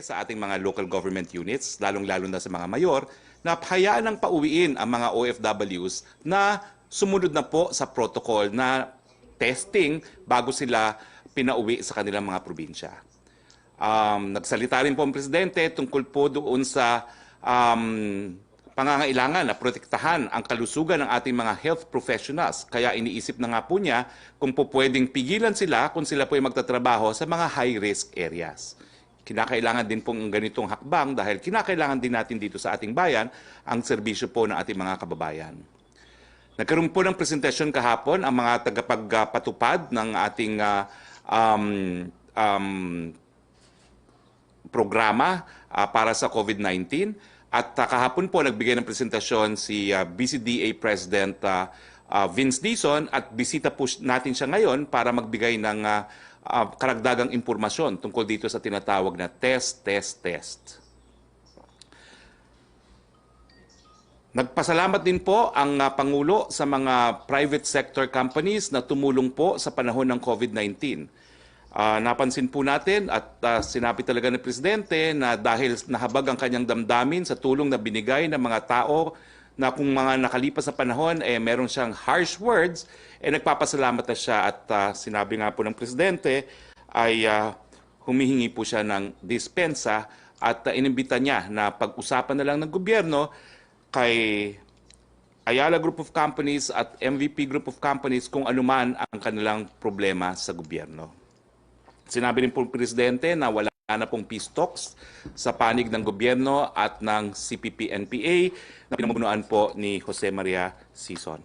sa ating mga local government units, lalong-lalo na sa mga mayor, na hayaan ng pauwiin ang mga OFWs na sumunod na po sa protocol na testing bago sila pinauwi sa kanilang mga probinsya. Nagsalita rin po ang Presidente tungkol po doon sa pangangailangan na protektahan ang kalusugan ng ating mga health professionals. Kaya iniisip na nga po niya kung po pwedeng pigilan sila kung sila po ay magtatrabaho sa mga high-risk areas. Kinakailangan din pong ganitong hakbang dahil kinakailangan din natin dito sa ating bayan ang serbisyo po ng ating mga kababayan. Nagkaroon po ng presentasyon kahapon ang mga tagapagpatupad ng ating programa para sa COVID-19. At kahapon po nagbigay ng presentasyon si BCDA President Vince Dizon at bisita po natin siya ngayon para magbigay ng karagdagang impormasyon tungkol dito sa tinatawag na test. Nagpasalamat din po ang Pangulo sa mga private sector companies na tumulong po sa panahon ng COVID-19. Napansin po natin at sinabi talaga ng Presidente na dahil nahabag ang kanyang damdamin sa tulong na binigay ng mga tao na kung mga nakalipas na panahon meron siyang harsh words, nagpapasalamat na siya at sinabi nga po ng Presidente ay humihingi po siya ng dispensa at inimbita niya na pag-usapan na lang ng gobyerno kay Ayala Group of Companies at MVP Group of Companies kung anuman ang kanilang problema sa gobyerno. Sinabi rin po ng Presidente na wala na pong peace talks sa panig ng gobyerno at ng CPP-NPA na pinamumunuan po ni Jose Maria Sison.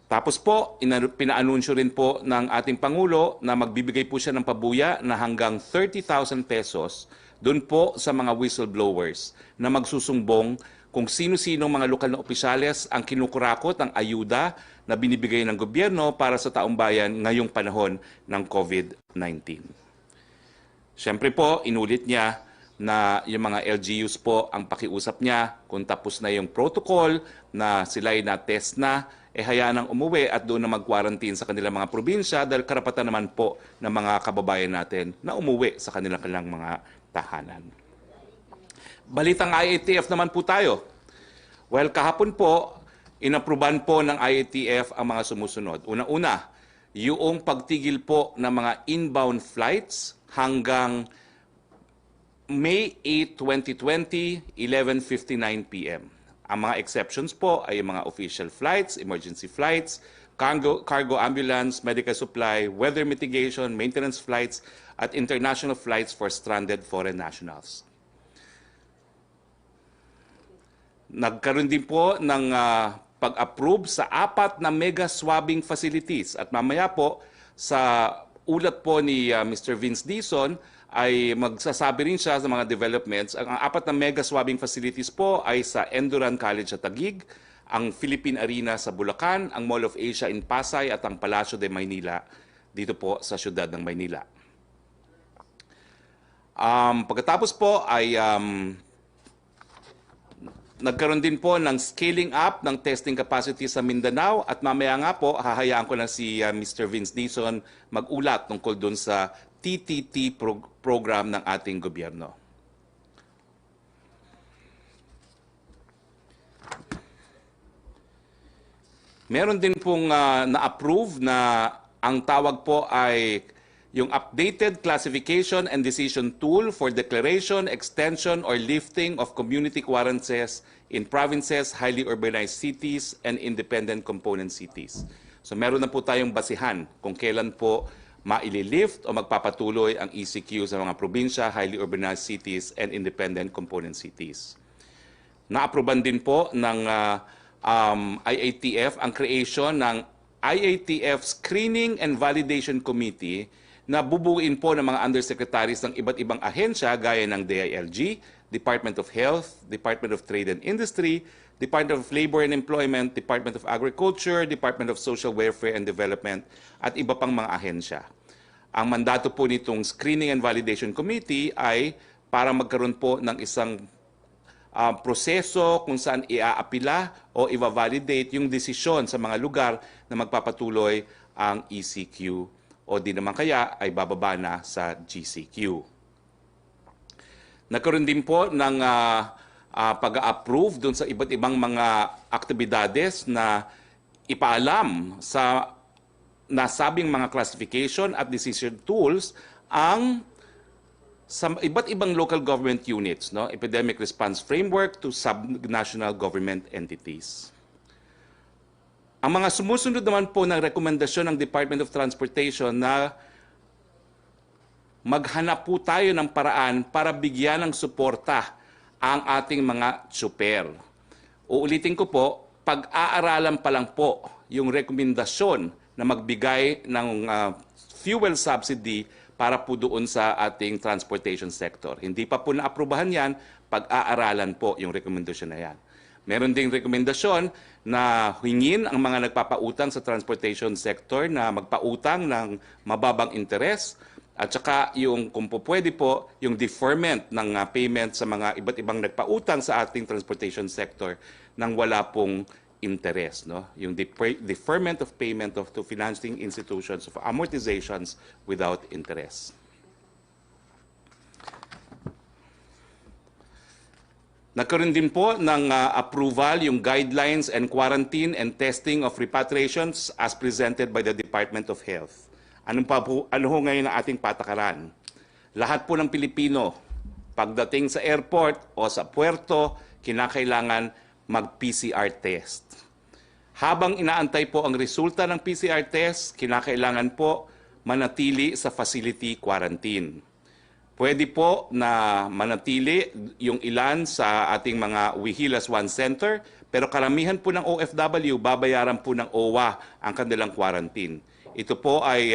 Tapos po, pinaanunsyo rin po ng ating Pangulo na magbibigay po siya ng pabuya na hanggang 30,000 pesos doon po sa mga whistleblowers na magsusumbong kung sino-sino mga lokal na opisyales ang kinukurakot ang ayuda na binibigay ng gobyerno para sa taong bayan ngayong panahon ng COVID-19. Siyempre po, inulit niya na yung mga LGUs po ang pakiusap niya kung tapos na yung protocol na sila ay na-test na, hayaan nang umuwi at doon na mag-quarantine sa kanilang mga probinsya dahil karapatan naman po ng mga kababayan natin na umuwi sa kanilang mga tahanan. Balitang IATF naman po tayo. Well, kahapon po, inapruban po ng IATF ang mga sumusunod. Una-una, yung pagtigil po ng mga inbound flights hanggang May 8, 2020, 11:59 p.m. Ang mga exceptions po ay mga official flights, emergency flights, cargo ambulance, medical supply, weather mitigation, maintenance flights, at international flights for stranded foreign nationals. Nagkaroon din po ng pag-approve sa 4 na mega swabbing facilities. At mamaya po, sa ulat po ni Mr. Vince Dizon, ay magsasabi rin siya sa mga developments. Ang 4 na mega swabbing facilities po ay sa Enduran College sa Taguig, ang Philippine Arena sa Bulacan, ang Mall of Asia in Pasay at ang Palacio de Maynila dito po sa siyudad ng Maynila. Pagkatapos po ay nagkaroon din po ng scaling up ng testing capacity sa Mindanao at mamaya nga po hahayaan ko na si Mr. Vince Dizon mag-ulat tungkol doon sa TTT program ng ating gobyerno. Meron din pong na-approve na ang tawag po ay yung updated classification and decision tool for declaration, extension, or lifting of community quarantines in provinces, highly urbanized cities, and independent component cities. So meron na po tayong basihan kung kailan po maililift o magpapatuloy ang ECQ sa mga probinsya, highly urbanized cities, and independent component cities. Na-aproban din po ng IATF ang creation ng IATF Screening and Validation Committee na bubuuin po ng mga undersecretaries ng iba't ibang ahensya gaya ng DILG, Department of Health, Department of Trade and Industry, Department of Labor and Employment, Department of Agriculture, Department of Social Welfare and Development, at iba pang mga ahensya. Ang mandato po nitong Screening and Validation Committee ay para magkaroon po ng isang proseso kung saan iaapila o i-validate yung desisyon sa mga lugar na magpapatuloy ang ECQ o di naman kaya ay bababa na sa GCQ. Nagkaroon din po ng pag-approve doon sa iba't ibang mga aktibidades na ipaalam sa nasabing mga classification at decision tools ang sa iba't ibang local government units, no? Epidemic response framework to subnational government entities. Ang mga sumusunod naman po ng rekomendasyon ng Department of Transportation na maghanap po tayo ng paraan para bigyan ng suporta ang ating mga tsuper. Uulitin ko po, pag-aaralan pa lang po yung rekomendasyon na magbigay ng fuel subsidy para po doon sa ating transportation sector. Hindi pa po naaprubahan yan, pag-aaralan po yung rekomendasyon na yan. Meron ding rekomendasyon na hingin ang mga nagpapautang sa transportation sector na magpautang ng mababang interes at saka yung kung po pwede po yung deferment ng payment sa mga iba't ibang nagpautang sa ating transportation sector nang wala pong interest, no? Yung deferment of payment to financing institutions of amortizations without interest. Nagkaroon din po ng approval yung guidelines and quarantine and testing of repatriations as presented by the Department of Health. Ano ho ngayon ang ating patakaran? Lahat po ng Pilipino, pagdating sa airport o sa puerto, kinakailangan mag-PCR test. Habang inaantay po ang resulta ng PCR test, kinakailangan po manatili sa facility quarantine. Pwede po na manatili yung ilan sa ating mga Wihilas One Center, pero karamihan po ng OFW, babayaran po ng OWA ang kanilang quarantine. Ito po ay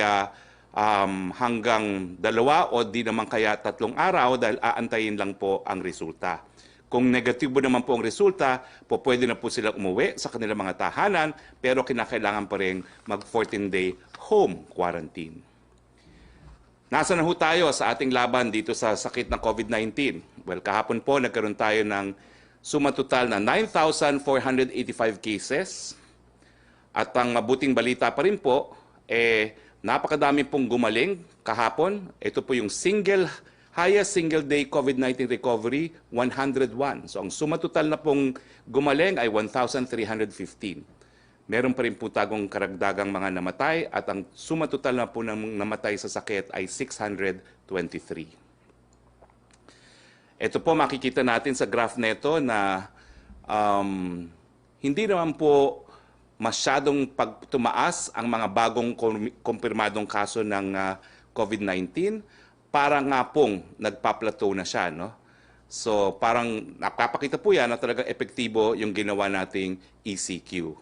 hanggang 2 o di naman kaya 3 araw dahil aantayin lang po ang resulta. Kung negatibo naman po ang resulta, po pwede na po sila umuwi sa kanilang mga tahanan, pero kinakailangan pa rin mag 14-day home quarantine. Nasa na ho tayo sa ating laban dito sa sakit ng COVID-19? Well, kahapon po nagkaroon tayo ng sumatotal na 9,485 cases. At ang mabuting balita pa rin po, napakadami pong gumaling kahapon. Ito po yung highest single day COVID-19 recovery, 101. So ang sumatotal na pong gumaling ay 1,315. Meron pa rin po tagong karagdagang mga namatay at ang sumatotal na po ng namatay sa sakit ay 623. Ito po makikita natin sa graph neto na hindi naman po masyadong pagtumaas ang mga bagong kumpirmadong kaso ng COVID-19. Parang nga pong nagpa-plateau na siya, no? So parang nakapakita po yan na talagang epektibo yung ginawa nating ECQ.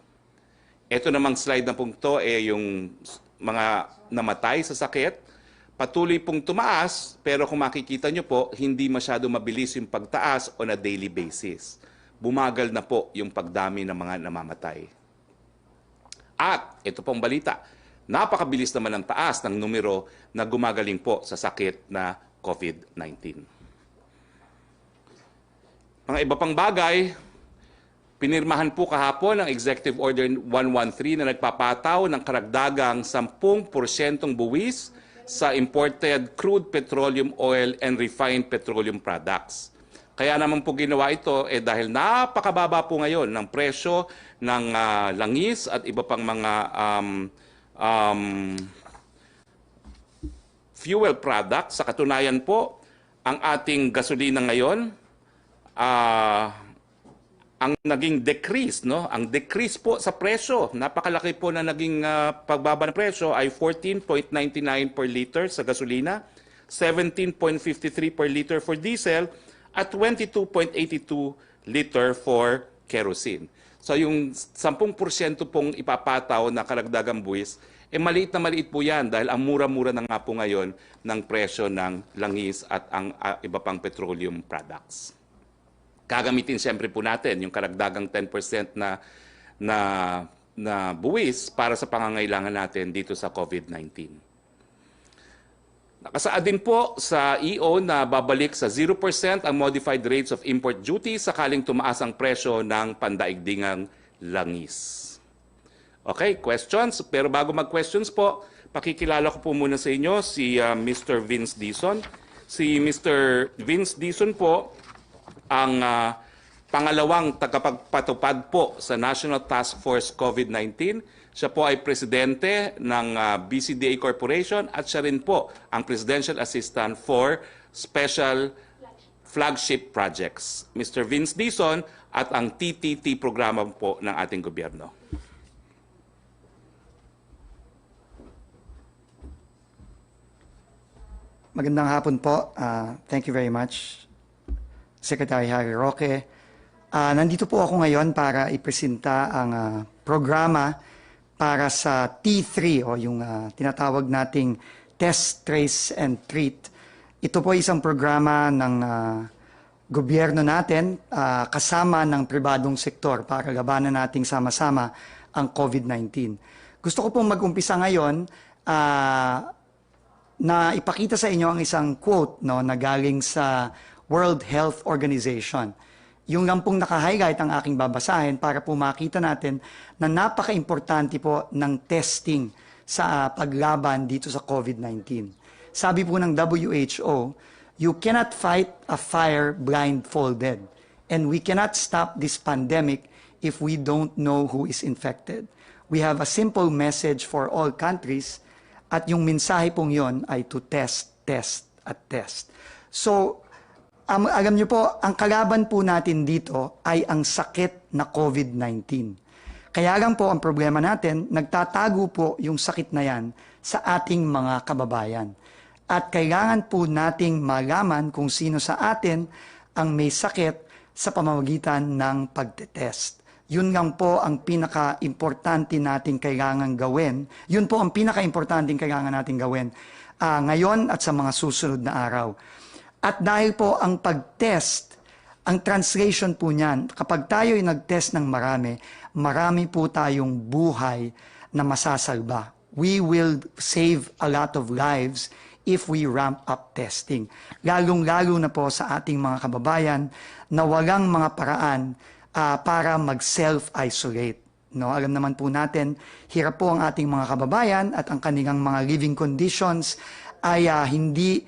Ito namang slide na pong to yung mga namatay sa sakit. Patuloy pong tumaas, pero kung makikita nyo po, hindi masyado mabilis yung pagtaas on a daily basis. Bumagal na po yung pagdami ng mga namamatay. At ito pong balita, napakabilis naman ang taas ng numero na gumagaling po sa sakit na COVID-19. Mga iba pang bagay, pinirmahan po kahapon ang Executive Order 113 na nagpapataw ng karagdagang 10% buwis sa imported crude petroleum oil and refined petroleum products. Kaya naman po ginawa ito dahil napakababa po ngayon ng presyo ng langis at iba pang mga fuel products. Sa katunayan po, ang ating gasolina ngayon, ang naging decrease, no? Ang decrease po sa presyo, napakalaki po na naging pagbaba ng presyo ay 14.99 per liter sa gasolina, 17.53 per liter for diesel, at 22.82 liter for kerosene. So yung 10% pong ipapataw na karagdagang buwis, maliit na maliit po yan dahil ang mura-mura na nga po ngayon ng presyo ng langis at ang iba pang petroleum products. Gagamitin siyempre po natin yung karagdagang 10% na buwis para sa pangangailangan natin dito sa COVID-19. Nakasaad din po sa EO na babalik sa 0% ang modified rates of import duty sakaling tumaas ang presyo ng pandaigdigang langis. Okay, questions? Pero bago mag-questions po, Pakikilala ko po muna sa inyo si Mr. Vince Dizon. Si Mr. Vince Dizon po ang pangalawang tagapagpatupad po sa National Task Force COVID-19. Siya po ay presidente ng BCDA Corporation at siya rin po ang Presidential Assistant for Special Flagship Projects. Mr. Vince Dizon at ang TTT programa po ng ating gobyerno. Magandang hapon po. Thank you very much, Secretary Harry Roque. Nandito po ako ngayon para ipresenta ang programa para sa T3 o yung tinatawag nating Test, Trace, and Treat. Ito po isang programa ng gobyerno natin kasama ng pribadong sektor para labanan nating sama-sama ang COVID-19. Gusto ko pong mag-umpisa ngayon na ipakita sa inyo ang isang quote na galing sa World Health Organization. Yung lang pong naka-highlight ang aking babasahin para po makita natin na napaka-importante po ng testing sa paglaban dito sa COVID-19. Sabi po ng WHO, you cannot fight a fire blindfolded, and we cannot stop this pandemic if we don't know who is infected. We have a simple message for all countries. At yung mensahe pong yon ay to test, test, at test. So, alam nyo po, ang kalaban po natin dito ay ang sakit na COVID-19. Kaya lang po ang problema natin, nagtatago po yung sakit na yan sa ating mga kababayan. At kailangan po nating malaman kung sino sa atin ang may sakit sa pamamagitan ng pagtetest. Yun lang po ang pinaka-importante nating kailangan gawin. Yun po ang pinaka-importante kailangan nating gawin ngayon at sa mga susunod na araw. At dahil po ang pag-test, ang translation po niyan, kapag tayo ay nag-test ng marami po tayong buhay na masasalba. We will save a lot of lives if we ramp up testing. Lalong-lalo na po sa ating mga kababayan na walang mga paraan para mag-self-isolate. Alam naman po natin, hirap po ang ating mga kababayan at ang kanilang mga living conditions ay hindi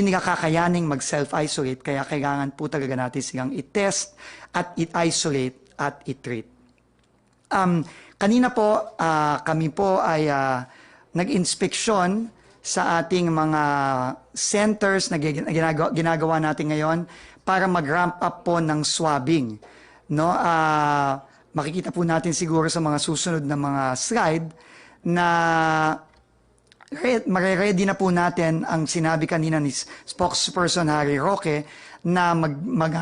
nila kakayaning mag-self-isolate, kaya kailangan po talaga natin silang i-test at i-isolate at i-treat. Kanina po, kami po ay nag-inspeksyon sa ating mga centers na ginagawa natin ngayon para mag-ramp up po ng swabbing. Makikita po natin siguro sa mga susunod na mga slide na ready na po natin ang sinabi kanina ni spokesperson Harry Roque na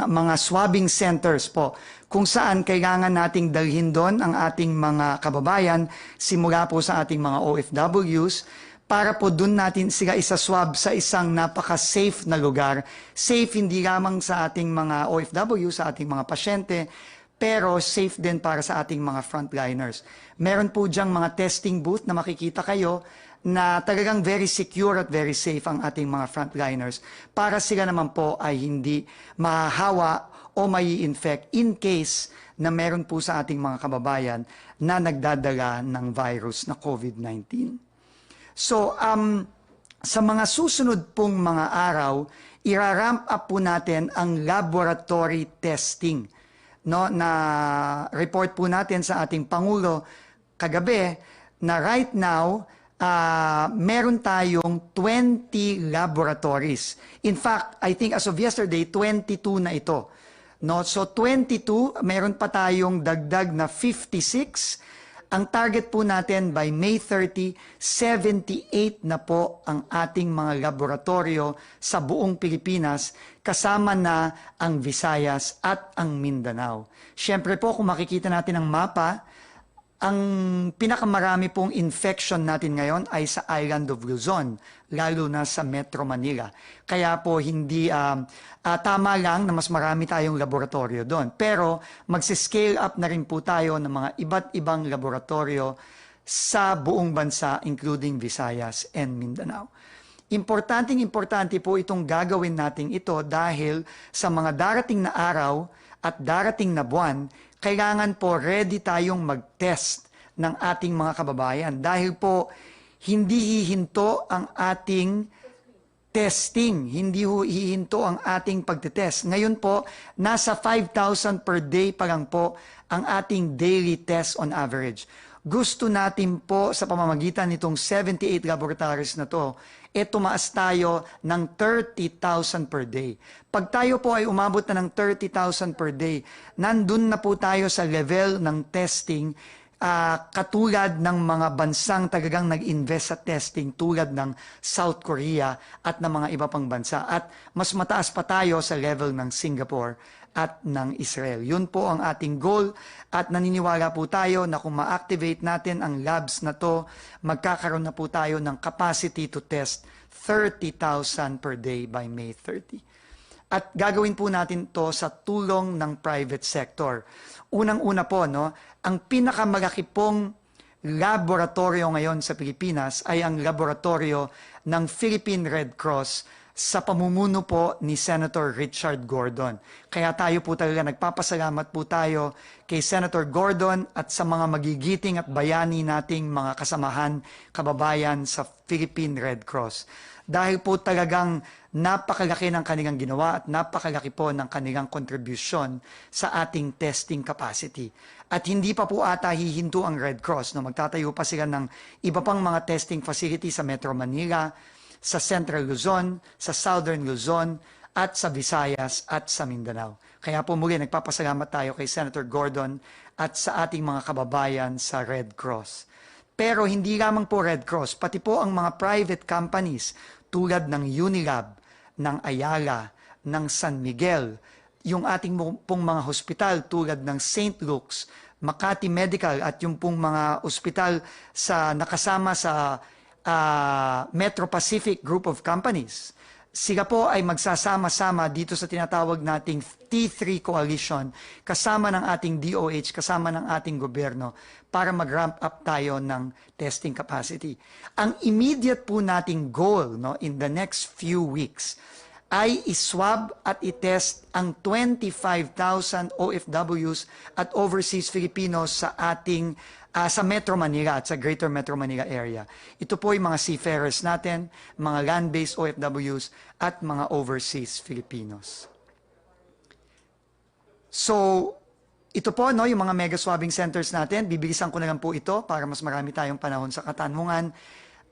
mga swabbing centers po kung saan kailangan nating dalhin doon ang ating mga kababayan simula po sa ating mga OFWs para po doon natin sila isa-swab sa isang napaka-safe na lugar. Safe hindi lamang sa ating mga OFW, sa ating mga pasyente, pero safe din para sa ating mga frontliners. Meron po diyang mga testing booth na makikita kayo na talagang very secure at very safe ang ating mga frontliners para sila naman po ay hindi mahahawa o mai-infect in case na meron po sa ating mga kababayan na nagdadala ng virus na COVID-19. So, sa mga susunod pong mga araw, ira-ramp up po natin ang laboratory testing. Na report po natin sa ating Pangulo kagabi na right now, meron tayong 20 laboratories. In fact, I think as of yesterday, 22 na ito. So 22, meron pa tayong dagdag na 56. Ang target po natin by May 30, 78 na po ang ating mga laboratorio sa buong Pilipinas, kasama na ang Visayas at ang Mindanao. Siyempre po, kung makikita natin ang mapa, ang pinakamarami pong infection natin ngayon ay sa island of Luzon, lalo na sa Metro Manila. Kaya po hindi tama lang na mas marami tayong laboratorio doon. Pero magsi-scale up na rin po tayo ng mga iba't ibang laboratorio sa buong bansa, including Visayas and Mindanao. Importante po itong gagawin natin ito dahil sa mga darating na araw at darating na buwan, kailangan po ready tayong mag-test ng ating mga kababayan. Dahil po, hindi hihinto ang ating testing, hindi hihinto ang ating pagtetest. Ngayon po, nasa 5,000 per day pa lang po ang ating daily test on average. Gusto natin po sa pamamagitan nitong 78 laboratories na to, tumaas tayo ng 30,000 per day. Pag tayo po ay umabot na ng 30,000 per day, nandun na po tayo sa level ng testing katulad ng mga bansang talagang nag-invest sa testing tulad ng South Korea at ng mga iba pang bansa. At mas mataas pa tayo sa level ng Singapore at ng Israel. Yun po ang ating goal at naniniwala po tayo na kung ma-activate natin ang labs na to, magkakaroon na po tayo ng capacity to test 30,000 per day by May 30. At gagawin po natin to sa tulong ng private sector. Unang-una po, no, ang pinakamalaki pong laboratorio ngayon sa Pilipinas ay ang laboratorio ng Philippine Red Cross sa pamumuno po ni Senator Richard Gordon. Kaya tayo po talaga nagpapasalamat po tayo kay Senator Gordon at sa mga magigiting at bayani nating mga kasamahan, kababayan sa Philippine Red Cross. Dahil po talagang napakalaki ng kanilang ginawa at napakalaki po ng kanilang kontribusyon sa ating testing capacity. At hindi pa po ata hihinto ang Red Cross. No? Magtatayo pa sila ng iba pang mga testing facility sa Metro Manila, sa Central Luzon, sa Southern Luzon, at sa Visayas at sa Mindanao. Kaya po muli nagpapasalamat tayo kay Senator Gordon at sa ating mga kababayan sa Red Cross. Pero hindi lamang po Red Cross, pati po ang mga private companies tulad ng Unilab, ng Ayala, ng San Miguel, yung ating pong mga hospital tulad ng St. Luke's, Makati Medical at yung pong mga ospital sa nakasama sa Metro Pacific Group of Companies. Sila po ay magsasama-sama dito sa tinatawag nating T3 Coalition kasama ng ating DOH, kasama ng ating gobyerno para mag-ramp up tayo ng testing capacity. Ang immediate po nating goal, no, in the next few weeks ay iswab at itest ang 25,000 OFWs at overseas Filipinos sa ating sa Metro Manila at sa Greater Metro Manila area. Ito po yung mga seafarers natin, mga land-based OFWs at mga overseas Filipinos. So, ito po, no, yung mga mega swabbing centers natin. Bibilisan ko na lang po ito para mas marami tayong panahon sa katanungan.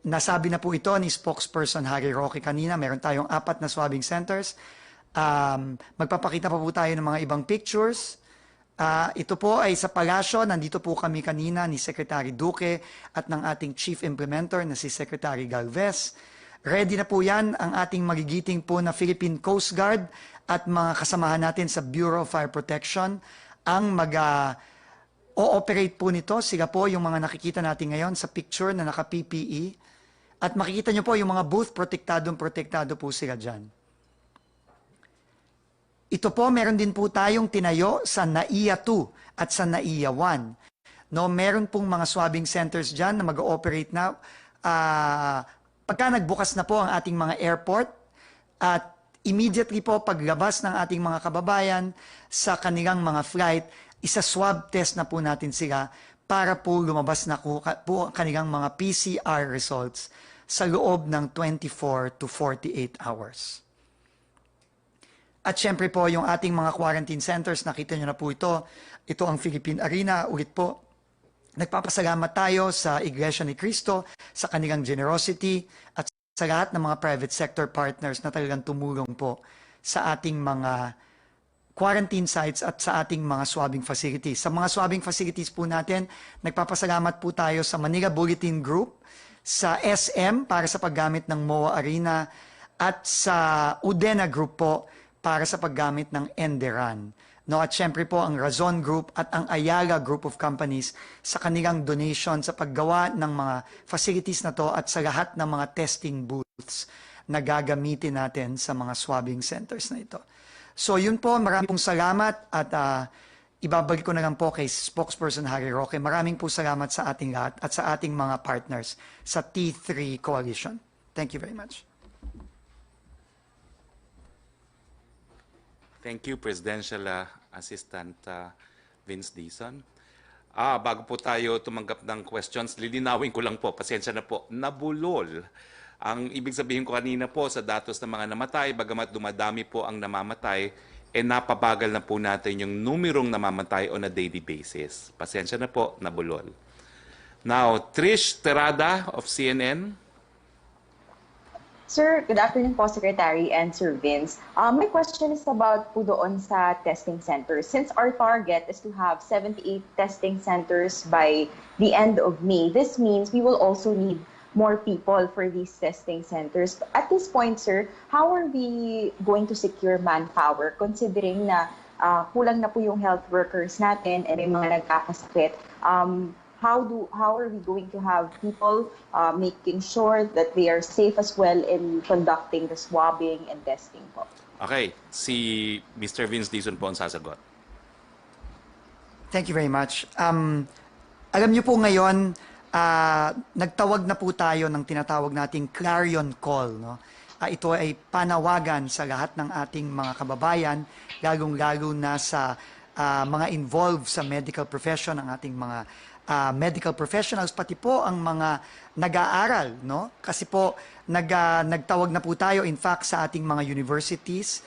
Nasabi na po ito ni spokesperson Harry Roque kanina. Meron tayong 4 na swabbing centers. Magpapakita pa po tayo ng mga ibang pictures. Ito po ay sa palasyo. Nandito po kami kanina ni Secretary Duque at ng ating Chief Implementer na si Secretary Galvez. Ready na po yan ang ating magigiting po na Philippine Coast Guard at mga kasamahan natin sa Bureau of Fire Protection ang o-operate po nito. Sila po yung mga nakikita natin ngayon sa picture na naka-PPE. At makikita nyo po yung mga booth, protektado po sila dyan. Ito po, meron din po tayong tinayo sa NAIA 2 at sa NAIA 1. No, meron pong mga swabbing centers dyan na mag-ooperate na. Pagka nagbukas na po ang ating mga airport at immediately po paglabas ng ating mga kababayan sa kanilang mga flight, isa-swab test na po natin sila para po lumabas na po ang kanilang mga PCR results sa loob ng 24 to 48 hours. At syempre po, yung ating mga quarantine centers, nakita nyo na po ito. Ito ang Philippine Arena. Ulit po, nagpapasalamat tayo sa Iglesia ni Cristo, sa kanilang generosity, at sa lahat ng mga private sector partners na talagang tumulong po sa ating mga quarantine sites at sa ating mga swabbing facilities. Sa mga swabbing facilities po natin, nagpapasalamat po tayo sa Manila Bulletin Group, sa SM para sa paggamit ng MOA Arena, at sa Udena Group po para sa paggamit ng Enderan. No, at syempre po ang Razon Group at ang Ayala Group of Companies sa kanilang donation sa paggawa ng mga facilities na to at sa lahat ng mga testing booths na gagamitin natin sa mga swabbing centers na ito. So yun po, maraming pong salamat at ibabalik ko na lang po kay spokesperson Harry Roque. Maraming po salamat sa ating lahat at sa ating mga partners sa T3 Coalition. Thank you very much. Thank you, Presidential Assistant Vince Dizon. Bago po tayo tumanggap ng questions, lilinawin ko lang po, pasensya na po, nabulol. Ang ibig sabihin ko kanina po sa datos ng mga namatay, bagamat dumadami po ang namamatay, napabagal na po natin yung numerong namamatay on a daily basis. Pasensya na po, nabulol. Now, Trish Terada of CNN. Sir, good afternoon po, Secretary and Sir Vince. My question is about po doon sa testing centers. Since our target is to have 78 testing centers by the end of May, this means we will also need more people for these testing centers. At this point, sir, how are we going to secure manpower considering na kulang na po yung health workers natin and may mga nagkakasakit? How are we going to have people making sure that they are safe as well in conducting the swabbing and testing po? Okay, si Mr. Vince Dizon po ang sasagot. Thank you very much. Alam niyo po ngayon, nagtawag na po tayo ng tinatawag nating clarion call. No? Ito ay panawagan sa lahat ng ating mga kababayan, lalong-lalo na sa mga involved sa medical profession, ang ating mga medical professionals, pati po ang mga nag-aaral, no? Kasi po nagtawag na po tayo in fact sa ating mga universities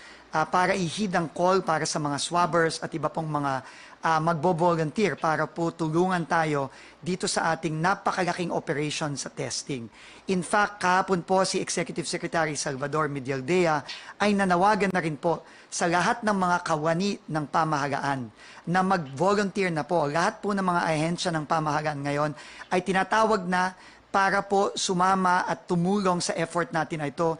para ihid ang call para sa mga swabbers at iba pong mga magbo-volunteer para po tulungan tayo dito sa ating napakalaking operation sa testing. In fact, kahapon po si Executive Secretary Salvador Medialdea ay nanawagan na rin po sa lahat ng mga kawani ng pamahalaan na mag-volunteer na po. Lahat po ng mga ahensya ng pamahalaan ngayon ay tinatawag na para po sumama at tumulong sa effort natin na ito.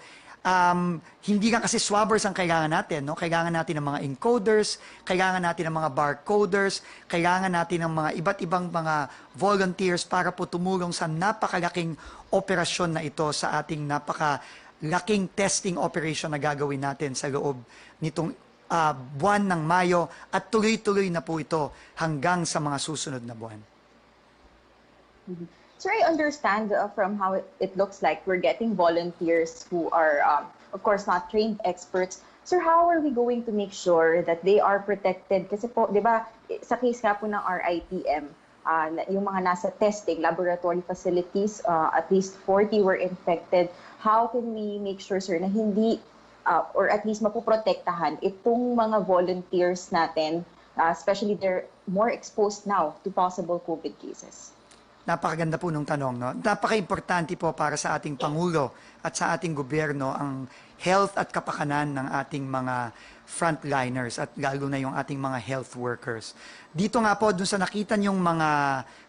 Hindi lang kasi swabbers ang kailangan natin, no? Kailangan natin ng mga encoders, kailangan natin ng mga barcoders, kailangan natin ng mga iba't ibang mga volunteers para po tumulong sa napakalaking operasyon na ito sa ating napakalaking testing operation na gagawin natin sa loob nitong buwan ng Mayo at tuloy-tuloy na po ito hanggang sa mga susunod na buwan. Sir, I understand from how it looks like we're getting volunteers who are, of course, not trained experts. Sir, how are we going to make sure that they are protected? Kasi po, di ba, sa case nga po ng RITM, yung mga nasa testing, laboratory facilities, at least 40 were infected. How can we make sure, sir, na hindi, or at least mapoprotektahan itong mga volunteers natin, especially they're more exposed now to possible COVID cases? Napakaganda po nung tanong. No? Napaka-importante po para sa ating Pangulo at sa ating gobyerno ang health at kapakanan ng ating mga frontliners at lalo na yung ating mga health workers. Dito nga po, dun sa nakita niyong mga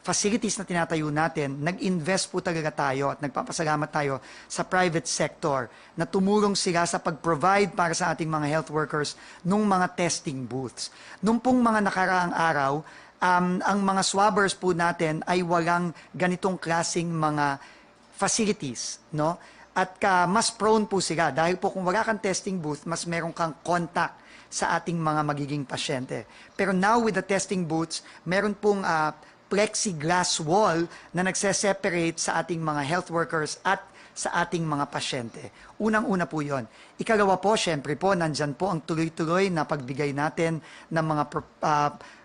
facilities na tinatayo natin, nag-invest po talaga tayo at nagpapasalamat tayo sa private sector na tumulong sila sa pag-provide para sa ating mga health workers nung mga testing booths. Nung pong mga nakaraang araw, ang mga swabbers po natin ay walang ganitong klasing mga facilities, no? At mas prone po sila dahil po kung wala kang testing booth, mas meron kang contact sa ating mga magiging pasyente. Pero now with the testing booths, meron pong plexiglass wall na nagse-separate sa ating mga health workers at sa ating mga pasyente. Unang-una po yon. Ikalawa po, syempre po, nandyan po ang tuloy-tuloy na pagbigay natin ng mga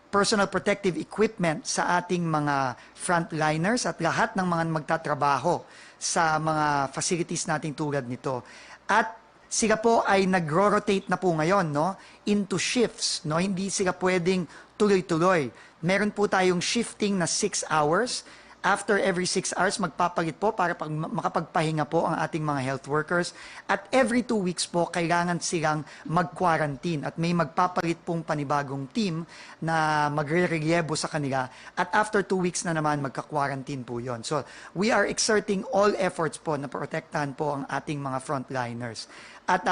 personal protective equipment sa ating mga frontliners at lahat ng mga magtatrabaho sa mga facilities nating tulad nito. At sila po ay nagro-rotate na po ngayon, no, into shifts, no? Hindi sila pwedeng tuloy-tuloy. Meron po tayong shifting na 6 hours. After every 6 hours, magpapalit po para makapagpahinga po ang ating mga health workers. At every 2 weeks po, kailangan silang mag-quarantine. At may magpapalit pong panibagong team na magre-relyebo sa kanila. At after 2 weeks na naman, magka-quarantine po yon. So, we are exerting all efforts po na protektahan po ang ating mga frontliners. At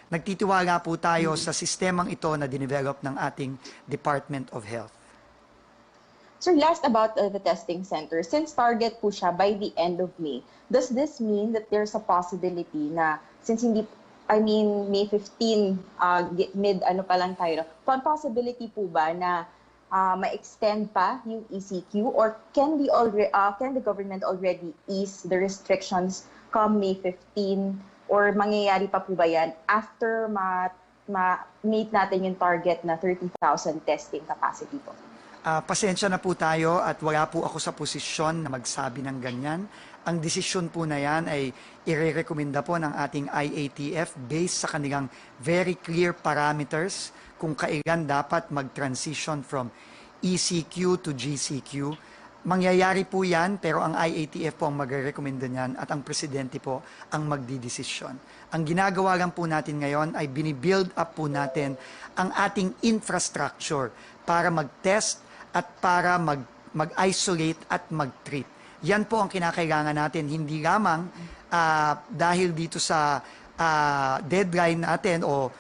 nagtitiwala po tayo sa sistemang ito na dinevelop ng ating Department of Health. Sir, last about the testing center. Since target po siya by the end of May, does this mean that there's a possibility na since hindi, I mean, May 15, pa lang tayo, possibility po ba na ma-extend pa yung ECQ or can the government already ease the restrictions come May 15 or mangyayari pa po ba yan after ma-meet natin yung target na 30,000 testing capacity po? Pasensya na po tayo at wala po ako sa posisyon na magsabi ng ganyan. Ang desisyon po na yan ay irerekomenda po ng ating IATF based sa kanilang very clear parameters kung kailan dapat mag-transition from ECQ to GCQ. Mangyayari po yan, pero ang IATF po ang magre-recommenda niyan at ang presidente po ang magdidesisyon. Ang ginagawa lang po natin ngayon ay binibuild up po natin ang ating infrastructure para mag-test at para mag-isolate at mag-treat. Yan po ang kinakailangan natin, hindi lamang dahil dito sa deadline natin o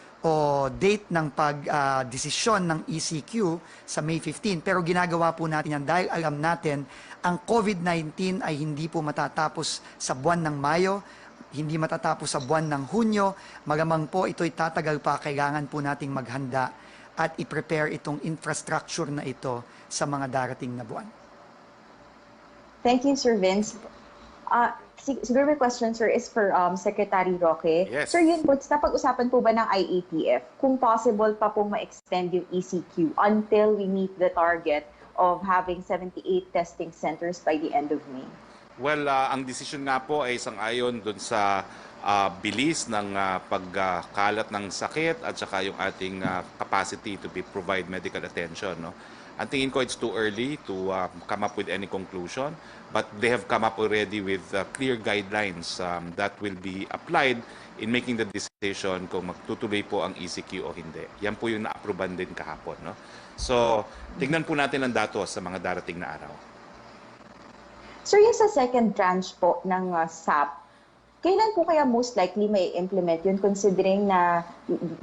date ng pag-desisyon ng ECQ sa May 15. Pero ginagawa po natin yan dahil alam natin ang COVID-19 ay hindi po matatapos sa buwan ng Mayo, hindi matatapos sa buwan ng Hunyo. Malamang po ito'y tatagal pa, kailangan po nating maghanda at i-prepare itong infrastructure na ito sa mga darating na buwan. Thank you, Sir Vince. Siguro my question, sir, is for Secretary Roque. Yes. Sir, yun po, napag-usapan po ba ng IATF kung possible pa pong ma-extend yung ECQ until we meet the target of having 78 testing centers by the end of May? Well, ang desisyon nga po ay sang-ayon doon sa bilis ng pagkalat ng sakit at saka yung ating capacity to provide medical attention. No? Ang tingin ko it's too early to come up with any conclusion, but they have come up already with clear guidelines that will be applied in making the decision kung magtutuloy po ang ECQ o hindi. Yan po yung na-approvean din kahapon. No? So, tignan po natin ang datos sa mga darating na araw. Sir, yung sa second tranche po ng SAP, kailan po kaya most likely may implement yun considering na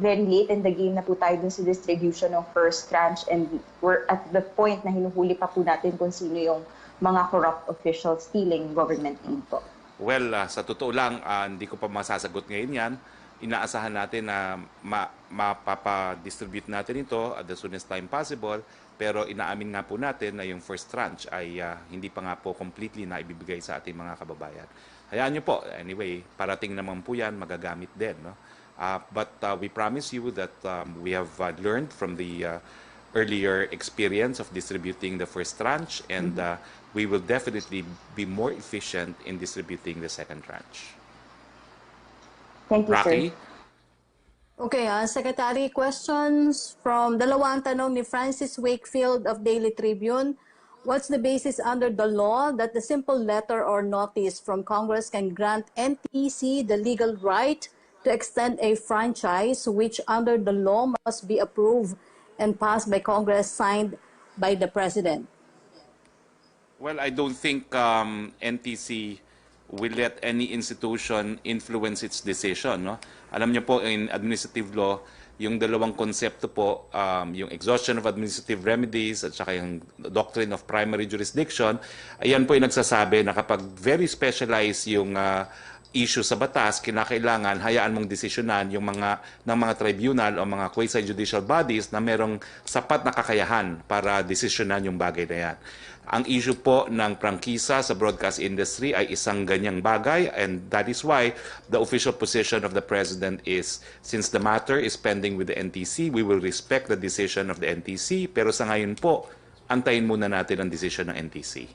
very late in the game na po tayo dun sa distribution ng first tranche and we're at the point na hinuhuli pa po natin kung sino yung mga corrupt officials stealing government aid po? Well, sa totoo lang, hindi ko pa masasagot ngayon yan. Inaasahan natin na mapapadistribute natin ito at the soonest time possible. Pero inaamin nga po natin na yung first tranche ay hindi pa nga po completely na ibibigay sa ating mga kababayan. Hayaan nyo po, anyway, parating naman po yan, magagamit din. No? But we promise you that we have learned from the earlier experience of distributing the first tranche and we will definitely be more efficient in distributing the second tranche. Thank you, Rocky? sir. Okay, Secretary, questions from dalawang tanong ni Francis Wakefield of Daily Tribune. What's the basis under the law that the simple letter or notice from Congress can grant NTC the legal right to extend a franchise which under the law must be approved and passed by Congress, signed by the President? Well, I don't think NTC will let any institution influence its decision. No? Alam niyo po, in administrative law, yung dalawang konsepto po, yung exhaustion of administrative remedies at saka yung doctrine of primary jurisdiction, ayan po yung nagsasabi na kapag very specialized yung issue sa batas, kinakailangan hayaan mong desisyonan yung ng mga tribunal o mga quasi-judicial bodies na merong sapat na kakayahan para desisyonan yung bagay na yan. Ang issue po ng prangkisa sa broadcast industry ay isang ganyang bagay and that is why the official position of the President is since the matter is pending with the NTC, we will respect the decision of the NTC pero sa ngayon po, antayin muna natin ang decision ng NTC.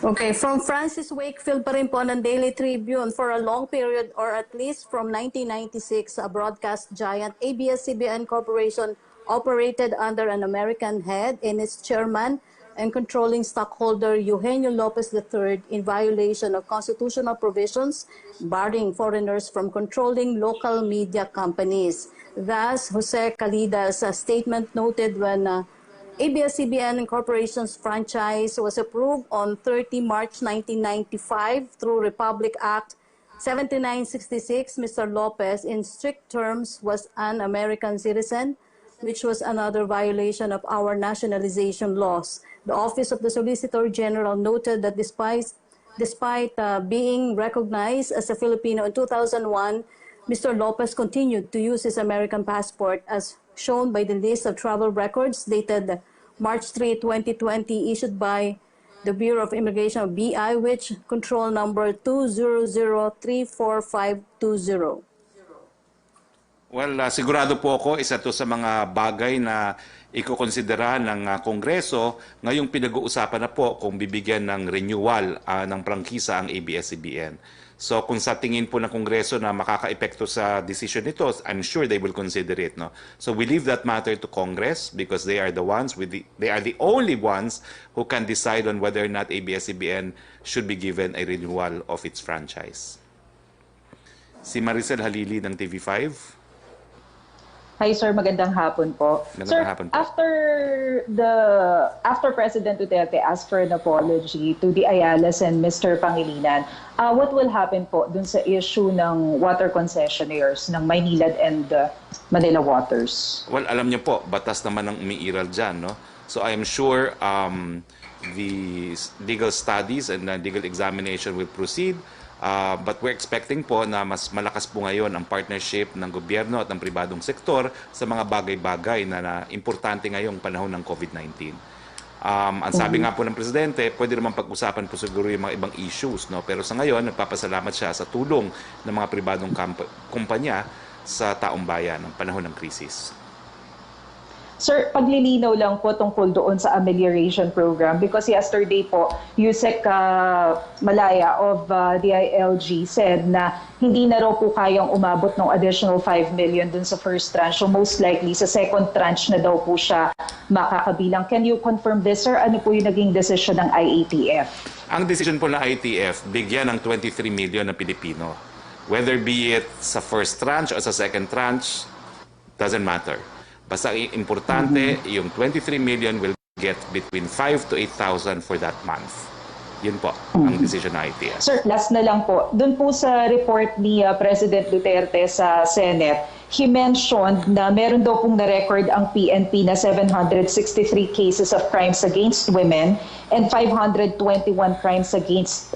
Okay, from Francis Wakefield pa rin po ng Daily Tribune, for a long period or at least from 1996, a broadcast giant ABS-CBN Corporation operated under an American head and its chairman and controlling stockholder Eugenio Lopez III in violation of constitutional provisions barring foreigners from controlling local media companies. Thus, Jose Calida's statement noted when ABS-CBN Corporation's franchise was approved on 30 March 1995 through Republic Act 7966, Mr. Lopez, in strict terms, was an American citizen, which was another violation of our nationalization laws. The Office of the Solicitor General noted that despite being recognized as a Filipino in 2001, Mr. Lopez continued to use his American passport as shown by the list of travel records dated March 3, 2020, issued by the Bureau of Immigration of BI, which control number 200-34520. Well, sigurado po ako, isa to sa mga bagay na ikokonsidera ng Kongreso. Ngayong pinag-uusapan na po kung bibigyan ng renewal ng prangkisa ang ABS-CBN. So kung sa tingin po ng Kongreso na makaka-epekto sa decision nito, I'm sure they will consider it. No? So we leave that matter to Congress because they are the ones, they are the only ones who can decide on whether or not ABS-CBN should be given a renewal of its franchise. Si Maricel Halili ng TV5. Hi sir, magandang hapon po. Magandang hapon po. After President Duterte asked for an apology to the Ayalas and Mr. Pangilinan, what will happen po dun sa issue ng water concessionaires ng Maynilad and Manila Waters? Well, alam niyo po, batas naman ang umiiral dyan, no? So I am sure the legal studies and legal examination will proceed. But we're expecting po na mas malakas po ngayon ang partnership ng gobyerno at ng pribadong sektor sa mga bagay-bagay na importante ngayong panahon ng COVID-19. Ang sabi nga po ng Presidente, pwede naman pag-usapan po siguro yung mga ibang issues. No? Pero sa ngayon, nagpapasalamat siya sa tulong ng mga pribadong kumpanya sa taong bayan ng panahon ng krisis. Sir, paglilinaw lang po tungkol doon sa amelioration program because yesterday po, Yusek Malaya of DILG said na hindi na raw po kayang umabot ng additional 5 million dun sa first tranche. So most likely sa second tranche na daw po siya makakabilang. Can you confirm this, sir? Ano po yung naging decision ng IATF? Ang decision po ng IATF, bigyan ng 23 million na Pilipino. Whether be it sa first tranche o sa second tranche, doesn't matter. Basta importante, yung 23 million will get between 5 to 8,000 for that month. Yun po ang decision ng IATF. Sir, last na lang po. Doon po sa report ni President Duterte sa Senate, he mentioned na meron daw pong na-record ang PNP na 763 cases of crimes against women and 521 crimes against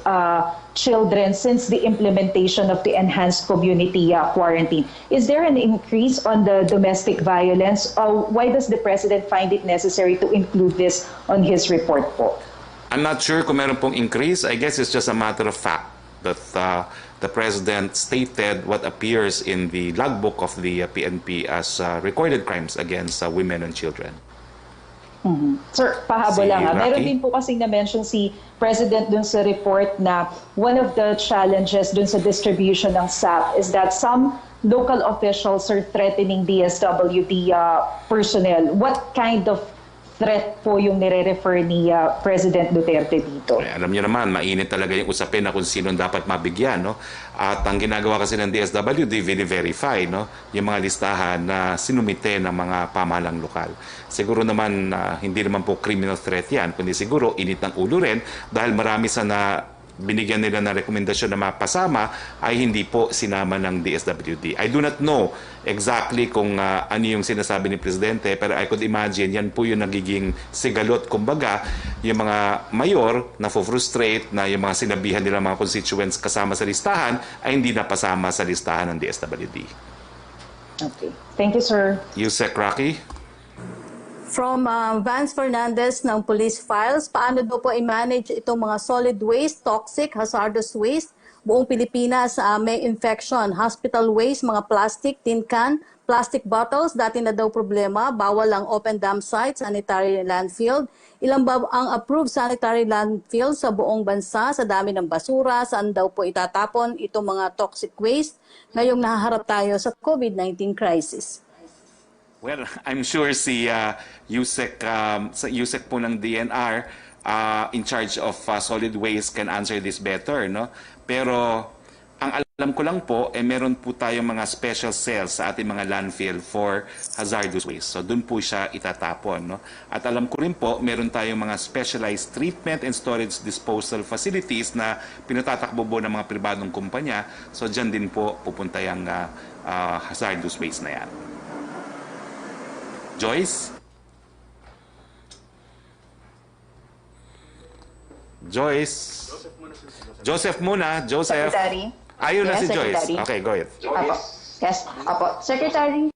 children since the implementation of the enhanced community quarantine. Is there an increase on the domestic violence? Why does the President find it necessary to include this on his report po? I'm not sure kung meron pong increase. I guess it's just a matter of fact that the President stated what appears in the logbook of the PNP as recorded crimes against women and children. Sir, pahabol lang. Meron din po kasing na-mention si President dun sa report na one of the challenges dun sa distribution ng SAP is that some local officials are threatening DSWD personnel. What kind of threat po yung nire-refer ni President Duterte dito? Alam niyo naman, mainit talaga yung usapin na kung sino dapat mabigyan. No? At ang ginagawa kasi ng DSWD, verify yung mga listahan na sinumite ng mga pamahalang lokal. Siguro naman, hindi naman po criminal threat yan, kundi siguro init ng ulo rin dahil marami sa binigyan nila ng rekomendasyon na mapasama ay hindi po sinama ng DSWD. I do not know exactly kung ano yung sinasabi ni Presidente, pero I could imagine yan po yung nagiging sigalot. Kumbaga, yung mga mayor na frustrate na yung mga sinabihan nila mga constituents kasama sa listahan ay hindi napasama sa listahan ng DSWD. Okay. Thank you, sir. Yusek Roque. From Vance Fernandez ng Police Files, paano daw po i-manage itong mga solid waste, toxic, hazardous waste? Buong Pilipinas may infection, hospital waste, mga plastic, tin can, plastic bottles, dati na daw problema, bawal ang open dump site, sanitary landfill. Ilan ba ang approved sanitary landfill sa buong bansa? Sa dami ng basura, saan daw po itatapon itong mga toxic waste ngayong nahaharap tayo sa COVID-19 crisis? Well, I'm sure si Yusek po ng DNR in charge of solid waste can answer this better, no? Pero ang alam ko lang po, meron po tayong mga special cells sa ating mga landfill for hazardous waste. So doon po siya itatapon, no? At alam ko rin po, meron tayong mga specialized treatment and storage disposal facilities na pinatatakbo po ng mga pribadong kumpanya. So dyan din po pupunta yung hazardous waste na yan. Joyce? Joyce? Joseph muna. Joseph. Secretary. Ayun na si Joyce. Secretary. Okay, go ahead. Apo. Yes. Apo. Secretary.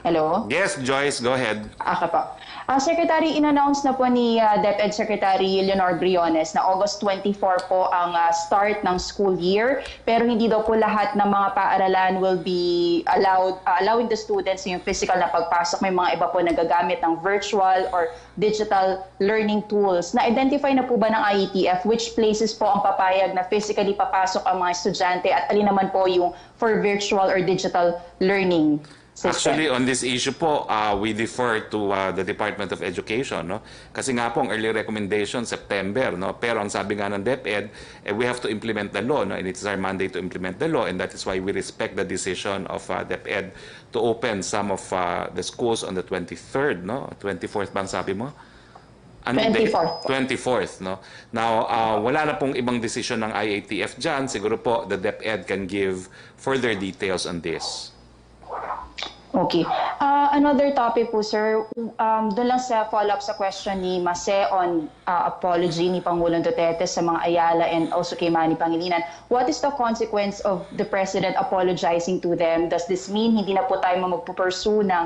Hello? Yes, Joyce, go ahead. Okay po. Secretary, in-announce na po ni DepEd Secretary Leonor Briones na August 24 po ang start ng school year, pero hindi daw po lahat ng mga paaralan will be allowing the students yung physical na pagpasok. May mga iba po nagagamit ng virtual or digital learning tools. Na-identify na po ba ng IETF which places po ang papayag na physically papasok ang mga estudyante at alin naman po yung for virtual or digital learning system? Actually, on this issue po, we defer to the Department of Education, no? Kasi nga po, ang early recommendation, September, no? Pero ang sabi nga ng DepEd, we have to implement the law, no? And it's our mandate to implement the law, and that is why we respect the decision of DepEd to open some of the schools on the 23rd, no? 24th bang sabi mo? 24th. 24th, no? Now, wala na pong ibang decision ng IATF dyan. Siguro po, the DepEd can give further details on this. Okay. Another topic po, sir. Doon lang sa follow-up sa question ni Mase on apology ni Pangulong Duterte sa mga Ayala and also kay Manny Pangilinan. What is the consequence of the President apologizing to them? Does this mean hindi na po tayo magpupursue ng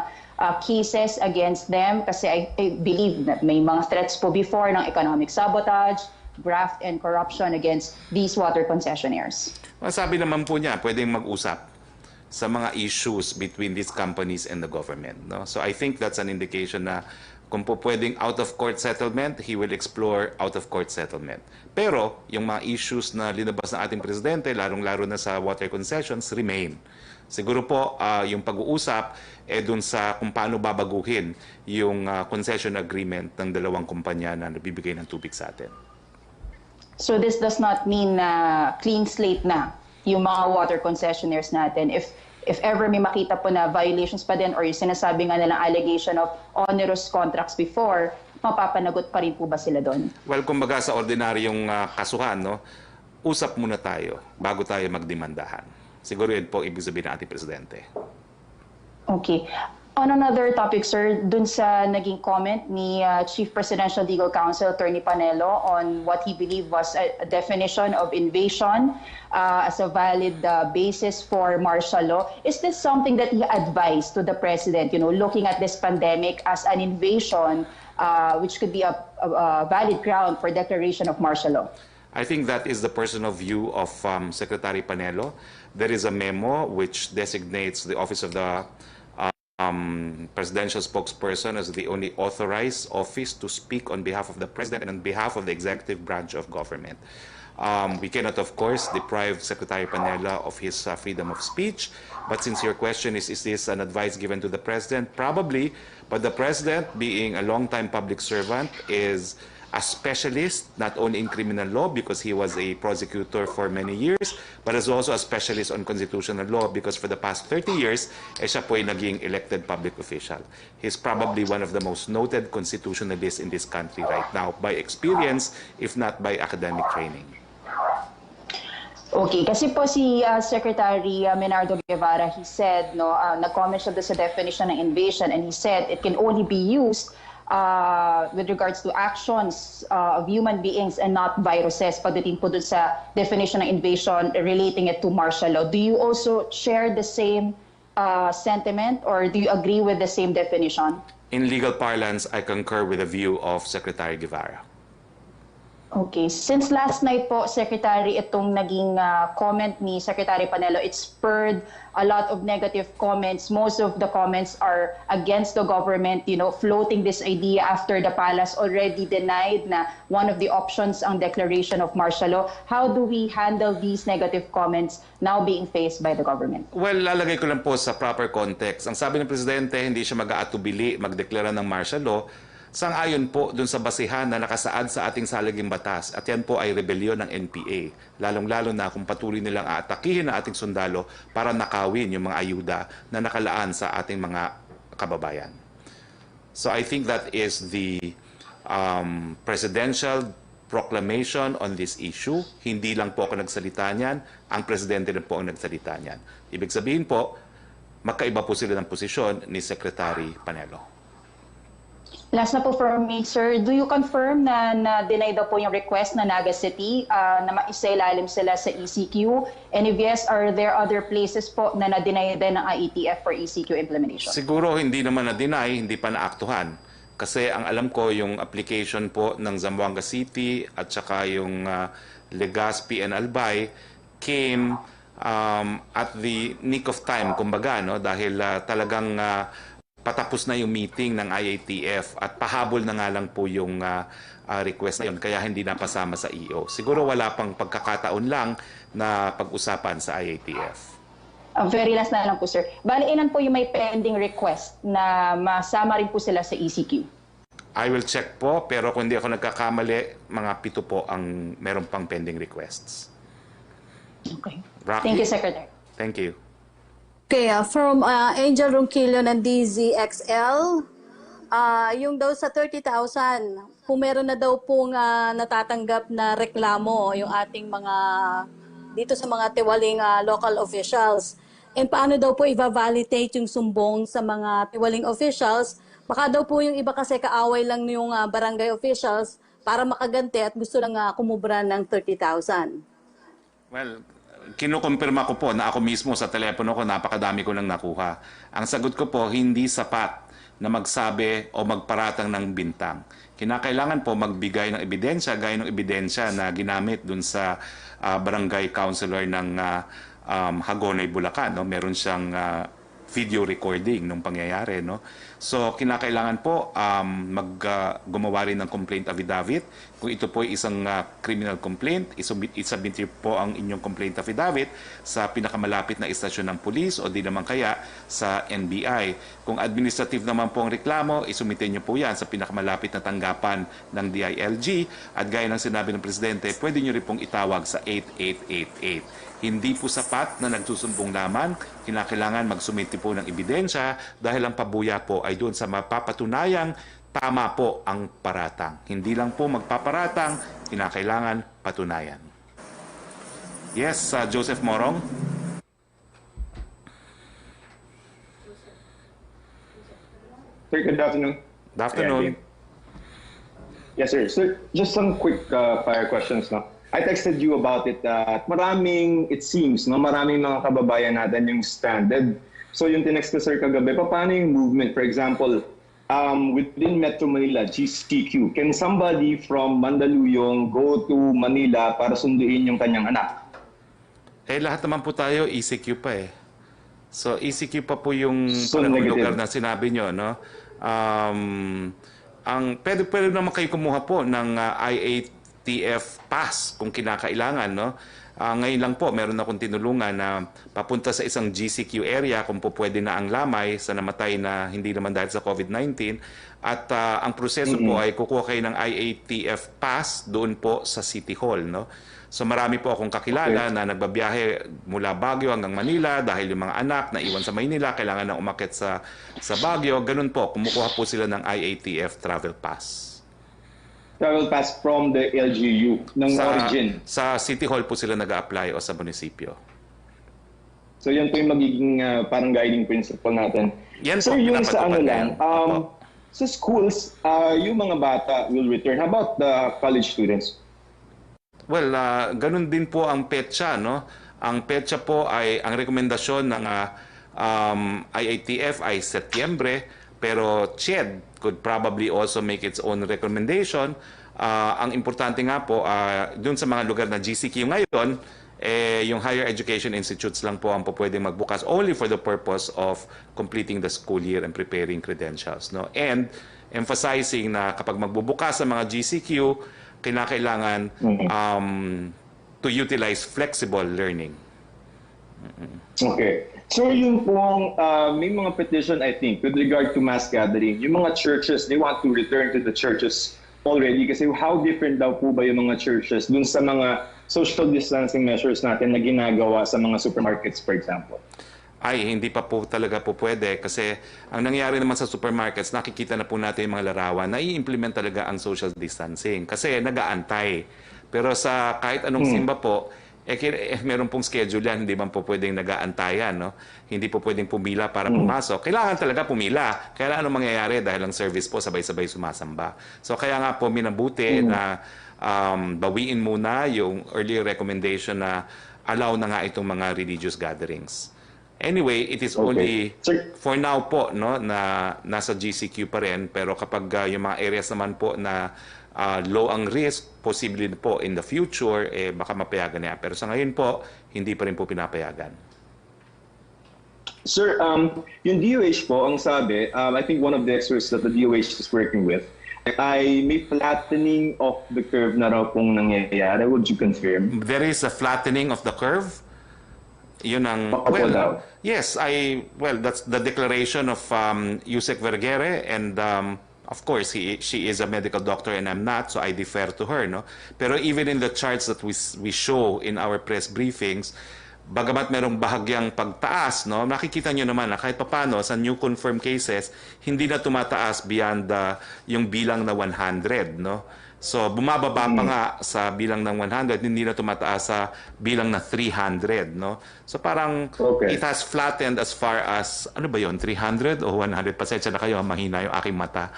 cases against them? Kasi I believe that may mga threats po before ng economic sabotage, graft, and corruption against these water concessionaires. Sabi naman po niya, pwedeng mag-usap sa mga issues between these companies and the government, no? So I think that's an indication na kung po pwedeng out-of-court settlement, he will explore out-of-court settlement. Pero yung mga issues na linabas ng ating presidente, larong-laro na sa water concessions, remain. Siguro po yung pag-uusap dun sa kung paano babaguhin yung concession agreement ng dalawang kumpanya na nabibigay ng tubig sa atin. So this does not mean na clean slate na yung mga water concessionaires natin. If ever may makita po na violations pa din or yung sinasabi nga nilang allegation of onerous contracts before, mapapanagot pa rin po ba sila doon? Well, kumbaga sa ordinaryong kasuhan, no, usap muna tayo bago tayo magdemandahan. Siguro yun po ibig sabihin ng ating presidente. Okay. On another topic, sir, dun sa naging comment ni Chief Presidential Legal Counsel Attorney Panelo on what he believed was a definition of invasion as a valid basis for martial law. Is this something that he advised to the President, looking at this pandemic as an invasion, which could be a valid ground for declaration of martial law? I think that is the personal view of Secretary Panelo. There is a memo which designates the Office of the presidential spokesperson as the only authorized office to speak on behalf of the president and on behalf of the executive branch of government. We cannot, of course, deprive Secretary Panela of his freedom of speech. But since your question is this an advice given to the president? Probably. But the president, being a long-time public servant, is a specialist not only in criminal law because he was a prosecutor for many years, but is also a specialist on constitutional law because for the past 30 years, siya po ay naging elected public official. He's probably one of the most noted constitutionalists in this country right now by experience, if not by academic training. Okay, kasi po si Secretary Menardo Guevara, he said, nag-comment siya sa definition ng invasion and he said it can only be used with regards to actions of human beings and not viruses. Pagdating po dun sa definition ng invasion, relating it to martial law. Do you also share the same sentiment or do you agree with the same definition? In legal parlance, I concur with the view of Secretary Guevara. Okay. Since last night po, Secretary, itong naging comment ni Secretary Panelo, it spurred a lot of negative comments. Most of the comments are against the government, floating this idea after the palace already denied na one of the options ang declaration of martial law. How do we handle these negative comments now being faced by the government? Well, lalagay ko lang po sa proper context. Ang sabi ng Presidente, hindi siya mag-aatubili, magdeklara ng martial law, sang-ayon po dun sa basihan na nakasaad sa ating salaging batas at yan po ay rebelyon ng NPA. Lalong-lalo na kung patuloy nilang aatakihin na ating sundalo para nakawin yung mga ayuda na nakalaan sa ating mga kababayan. So I think that is the presidential proclamation on this issue. Hindi lang po ako nagsalita niyan, ang Presidente rin po ang nagsalita niyan. Ibig sabihin po, magkaiba po sila ng posisyon ni Secretary Panelo. Last na po from me, sir. Do you confirm na deny daw po yung request na Naga City na maisailalim sila sa ECQ? And if yes, are there other places po na na-deny din ng IETF for ECQ implementation? Siguro hindi naman na-deny, hindi pa naaktuhan. Kasi ang alam ko, yung application po ng Zamboanga City at saka yung Legazpi and Albay came at the nick of time, kumbaga, no? Dahil talagang patapos na yung meeting ng IATF at pahabol na nga lang po yung request na yun, kaya hindi napasama sa EO. Siguro wala pang pagkakataon lang na pag-usapan sa IATF. Very last na lang po, sir. Bali, ilan po yung may pending request na masama rin po sila sa ECQ? I will check po, pero kung hindi ako nagkakamali, mga 7 po ang meron pang pending requests. Okay. Rocky? Thank you, Secretary. Thank you. Okay, from Angel Ronquillo ng DZXL, yung daw sa 30,000, kung meron na daw pong natatanggap na reklamo yung ating mga, dito sa mga tiwaling local officials. And paano daw po i-validate yung sumbong sa mga tiwaling officials? Baka daw po yung iba kasi kaaway lang yung barangay officials para makaganti at gusto lang kumubra ng 30,000. Well, kinukumpirma ko po na ako mismo sa telepono ko, napakadami ko nang nakuha. Ang sagot ko po, hindi sapat na magsabi o magparatang ng bintang. Kinakailangan po magbigay ng ebidensya, gaya ng ebidensya na ginamit dun sa barangay councilor ng Hagonoy, Bulacan. No? Meron siyang video recording nung pangyayari. No? So, kinakailangan po gumawa rin ng complaint affidavit. Kung ito po ay isang criminal complaint, isubmit po ang inyong complaint affidavit sa pinakamalapit na istasyon ng pulis o di naman kaya sa NBI. Kung administrative naman po ang reklamo, isumitin nyo po yan sa pinakamalapit na tanggapan ng DILG. At gaya ng sinabi ng Presidente, pwede nyo rin pong itawag sa 8888. Hindi po sapat na nagsusumbong lamang, kinakailangan magsumiti po ng ebidensya dahil ang pabuya po ay doon sa mapapatunayang tama po ang paratang. Hindi lang po magpaparatang, kinakailangan patunayan. Yes, Joseph Morong. Sir, good afternoon. Good afternoon. Yes, sir. So, just some quick fire questions, no? I texted you about it. It seems, no, maraming mga kababayan natin yung stranded. So yung tinext ko, sir, kagabi, paano yung movement? For example, within Metro Manila, GCQ, can somebody from Mandaluyong go to Manila para sunduin yung kanyang anak? Lahat naman po tayo, ECQ pa eh. So ECQ pa po yung So, lugar na sinabi nyo, no? Pwede naman kayo kumuha po ng IATF pass kung kinakailangan, no? Ngayon lang po, meron akong tinulungan na papunta sa isang GCQ area kung po pwede na ang lamay sa namatay na hindi naman dahil sa COVID-19. At ang proseso po ay kukuha kayo ng IATF pass doon po sa City Hall, no? So marami po akong kakilala na nagbabiyahe mula Baguio hanggang Manila dahil yung mga anak na iwan sa Maynila, kailangan na umakyat sa Baguio. Ganun po, kumukuha po sila ng IATF travel pass. Travel pass from the LGU, ng origin. Sa City Hall po sila nag-a-apply o sa munisipyo. So yan po yung magiging parang guiding principle natin. Yan Sir, po, yung dapat sa ano tupad lang, yan. Opo. sa schools, yung mga bata will return. How about the college students? Well, ganun din po ang petsa, no? Ang petsa po ay, ang rekomendasyon ng IATF ay Setyembre, pero CHED could probably also make its own recommendation. Ang importante nga po, dun sa mga lugar na GCQ ngayon, yung higher education institutes lang po ang pwedeng magbukas only for the purpose of completing the school year and preparing credentials, no? And emphasizing na kapag magbubukas sa mga GCQ, kinakailangan to utilize flexible learning. Okay. So yung pong may mga petition, I think, with regard to mass gathering, yung mga churches, they want to return to the churches already kasi how different daw po ba yung mga churches dun sa mga social distancing measures natin na ginagawa sa mga supermarkets, for example? Ay, hindi pa po talaga po pwede kasi ang nangyari naman sa supermarkets, nakikita na po natin yung mga larawan na i-implement talaga ang social distancing kasi nag-aantay. Pero sa kahit anong simba po, meron pong schedule yan, hindi man po pwedeng nag-aantayan, no? Hindi po pwedeng pumila para pumasok. Kailangan talaga pumila. Kaya ano mangyayari dahil ang service po sabay-sabay sumasamba. So kaya nga po minabuti na bawiin muna yung earlier recommendation na allow na nga itong mga religious gatherings. Anyway, it is Okay. only Sir- for now po, no, na nasa GCQ pa rin, pero kapag yung mga areas naman po na low ang risk, possibly po in the future, baka mapayagan niya. Pero sa ngayon po, hindi pa rin po pinapayagan. Sir, yung DOH po, ang sabi, I think one of the experts that the DOH is working with, ay may flattening of the curve na raw pong nangyayari. Would you confirm? There is a flattening of the curve. Yun ang, Opo daw. yes, that's the declaration of Yusek Vergere, and of course, she is a medical doctor and I'm not, so I defer to her, no? Pero even in the charts that we show in our press briefings, bagamat merong bahagyang pagtaas, no, nakikita nyo naman na kahit papano sa new confirmed cases, hindi na tumataas beyond yung bilang na 100, no? So bumababa pa nga sa bilang ng 100, hindi na tumataas sa bilang na 300, no? So parang Okay. it has flattened as far as, ano ba yon, 300 o 100? Pasensya na kayo, mahina yung aking mata.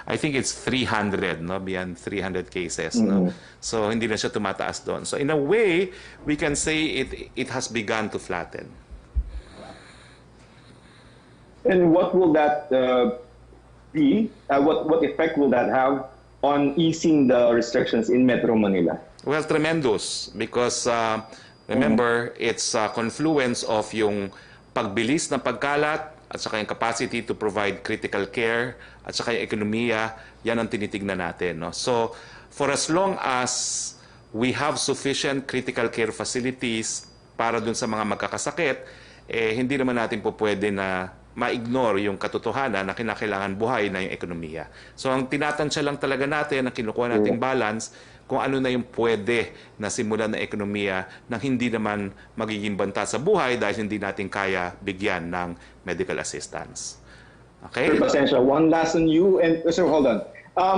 I think it's 300, no? Beyond 300 cases, no? So hindi na siya tumataas doon. So in a way, we can say it has begun to flatten. And what will that be? What effect will that have on easing the restrictions in Metro Manila? Well, tremendous because remember, it's a confluence of yung pagbilis ng pagkalat at saka yung capacity to provide critical care at saka yung ekonomiya, yan ang tinitignan natin, no? So, for as long as we have sufficient critical care facilities para dun sa mga magkakasakit, hindi naman natin po pwede na ma-ignore yung katotohanan na kinakailangan buhay na yung ekonomiya. So ang tinatansya lang talaga natin, ang kinukuha nating balance, kung ano na yung pwede na simulan na ekonomiya nang hindi naman magiging banta sa buhay dahil hindi natin kaya bigyan ng medical assistance. Okay? Sir, pasensya. One last on you. And sir, hold on.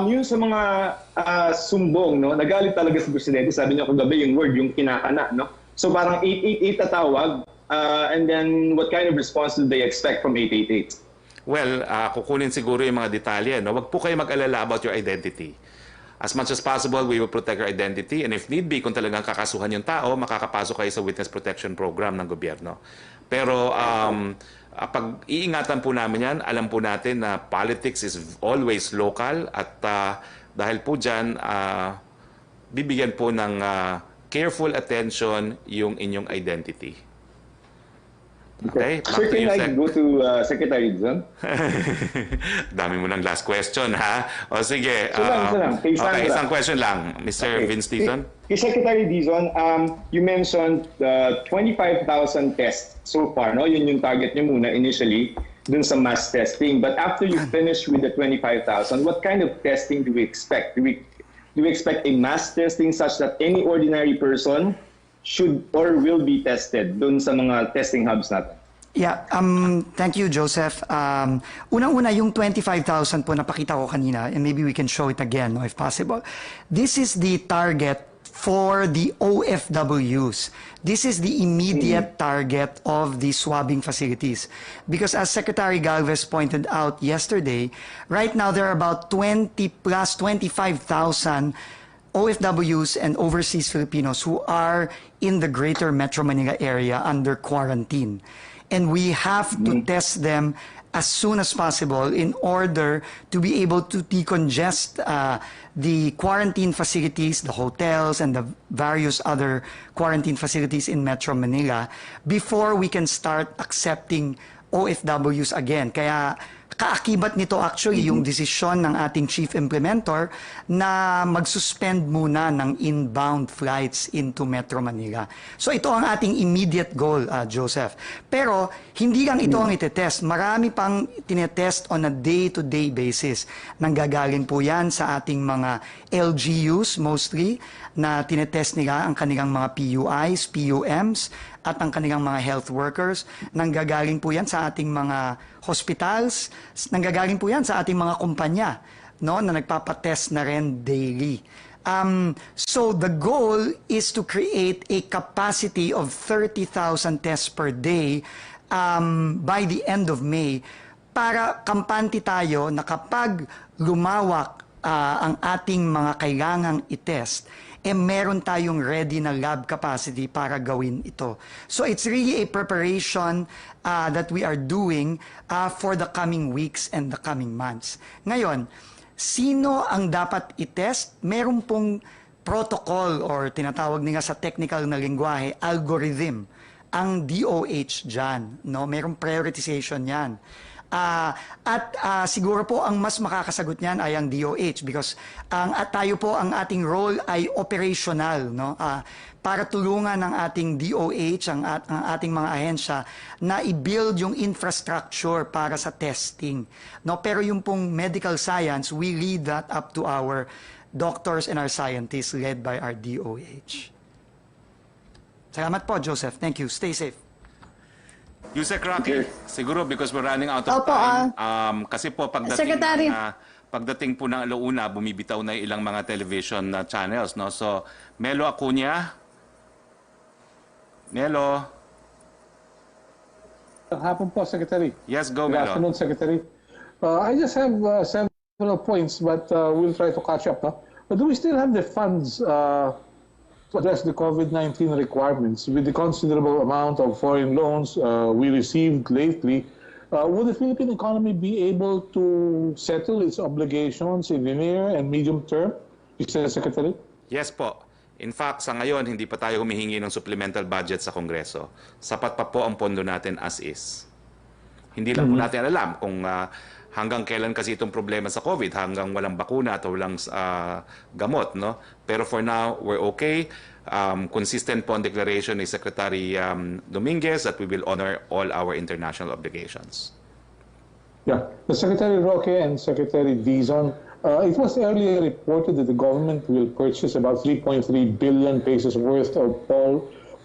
Yung sa mga sumbong, no, nagalit talaga sa presidente. Sabi niya kagabi yung word, yung kinakana, no? So parang 888 tatawag. And then what kind of response do they expect from 888? Well, kukunin siguro yung mga detalye. No? Wag po kayo mag-alala about your identity. As much as possible, we will protect your identity. And if need be, kung talagang kakasuhan yung tao, makakapasok kayo sa Witness Protection Program ng gobyerno. Pero pag-iingatan po namin yan, alam po natin na politics is always local. At dahil po dyan, bibigyan po ng careful attention yung inyong identity. Okay, back Sir, to can you, I Sec. go to Secretary Dizon? Dami mo ng last question, ha? O sige. Isa lang. Okay, isang question lang. Mr. Okay. Vince Dizon? Kay Secretary Dizon, you mentioned 25,000 tests so far, no? Yun yung target niyo muna initially dun sa mass testing. But after you finish with the 25,000, what kind of testing do we expect? Do we expect a mass testing such that any ordinary person should or will be tested dun sa mga testing hubs natin? Yeah, thank you, Joseph. Unang-una, yung 25,000 po napakita ko kanina, and maybe we can show it again, no, if possible. This is the target for the OFWs. This is the immediate target of the swabbing facilities. Because as Secretary Galvez pointed out yesterday, right now there are about 20 plus 25,000 OFWs and overseas Filipinos who are in the greater Metro Manila area under quarantine. And we have to test them as soon as possible in order to be able to decongest the quarantine facilities, the hotels, and the various other quarantine facilities in Metro Manila before we can start accepting OFWs again. Kaya kaakibat nito actually yung desisyon ng ating chief implementer na mag-suspend muna ng inbound flights into Metro Manila. So ito ang ating immediate goal, Joseph. Pero hindi lang ito ang itetest. Marami pang tinetest on a day-to-day basis. Nanggagaling po yan sa ating mga LGUs mostly na tinetest nila ang kanilang mga PUIs, PUMs, at ang kanilang mga health workers. Nanggagaling po yan sa ating mga hospitals, nanggagaling po yan sa ating mga kumpanya, no, na nagpapatest na rin daily. So the goal is to create a capacity of 30,000 tests per day by the end of May para kampante tayo na kapag lumawak ang ating mga kailangang itest, meron tayong ready na lab capacity para gawin ito. So it's really a preparation that we are doing for the coming weeks and the coming months. Ngayon, sino ang dapat itest? Meron pong protocol or tinatawag nila sa technical na lingwahe, algorithm, ang DOH dyan. No? Merong prioritization yan. Siguro po ang mas makakasagot niyan ay ang DOH because tayo po ang ating role ay operational, no? Para tulungan ng ating DOH, ang ating mga ahensya na i-build yung infrastructure para sa testing, no? Pero yung pong medical science, we lead that up to our doctors and our scientists led by our DOH. Salamat po, Joseph. Thank you. Stay safe. Yusek Roque, siguro because we're running out of Opo, time, kasi po Secretary. pagdating po ng alauna, bumibitaw na ilang mga television channels, no? So, Melo Acuña. Melo. Hapon po, Secretary. Yes, go, Good Melo. afternoon, Secretary. I just have several points, but we'll try to catch up. No? But do we still have the funds to address the COVID-19 requirements with the considerable amount of foreign loans we received lately? Would the Philippine economy be able to settle its obligations in the near and medium term, Mr. Secretary? Yes po. In fact, sa ngayon, hindi pa tayo humihingi ng supplemental budget sa Kongreso. Sapat pa po ang pondo natin as is. Hindi lang po natin alam kung hanggang kailan kasi itong problema sa COVID, hanggang walang bakuna at walang gamot, no? Pero for now, we're okay. Consistent po ang declaration ni Secretary Dominguez that we will honor all our international obligations. Yeah, the Secretary Roque and Secretary Dizon, it was earlier reported that the government will purchase about 3.3 billion pesos worth of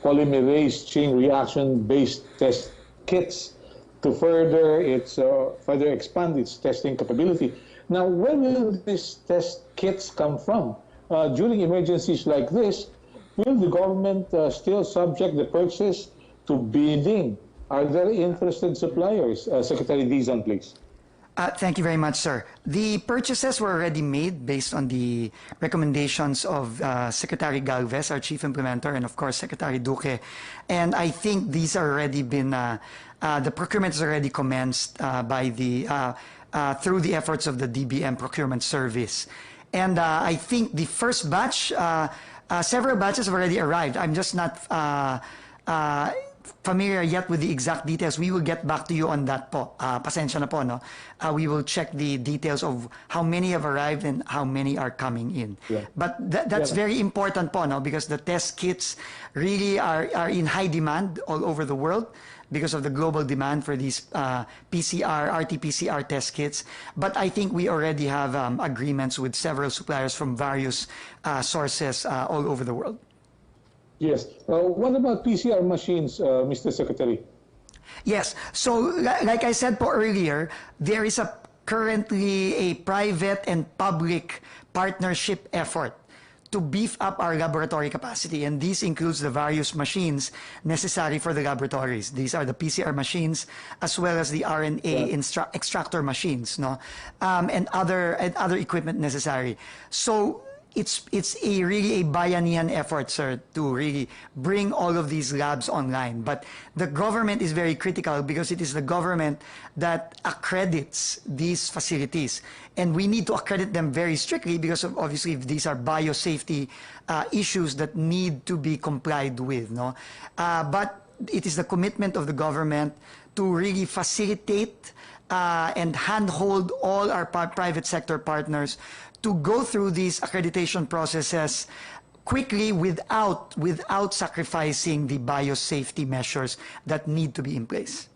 polymerase chain reaction-based test kits to further expand its testing capability. Now, where will these test kits come from? During emergencies like this, will the government still subject the purchase to bidding? Are there interested suppliers? Secretary Dizon, please. Thank you very much, sir. The purchases were already made based on the recommendations of Secretary Galvez, our chief implementer, and of course Secretary Duque. And I think these are already been, the procurement is already commenced through the efforts of the DBM procurement service. And I think the first batch, several batches have already arrived. I'm just not familiar yet with the exact details. We will get back to you on that po. Pasensya na po, no? We will check the details of how many have arrived and how many are coming in. Yeah. But that's very important po, no? Because the test kits really are in high demand all over the world because of the global demand for these RT-PCR test kits. But I think we already have agreements with several suppliers from various sources all over the world. Yes. What about PCR machines, Mr. Secretary? Yes. So, like I said po earlier, there is currently a private and public partnership effort to beef up our laboratory capacity, and this includes the various machines necessary for the laboratories. These are the PCR machines as well as the RNA extractor machines, no, and other equipment necessary. So it's really a bayanihan effort, sir, to really bring all of these labs online. But the government is very critical because it is the government that accredits these facilities. And we need to accredit them very strictly because of, obviously, these are biosafety issues that need to be complied with, no? But it is the commitment of the government to really facilitate and handhold all our private sector partners to go through these accreditation processes quickly without sacrificing the biosafety measures that need to be in place.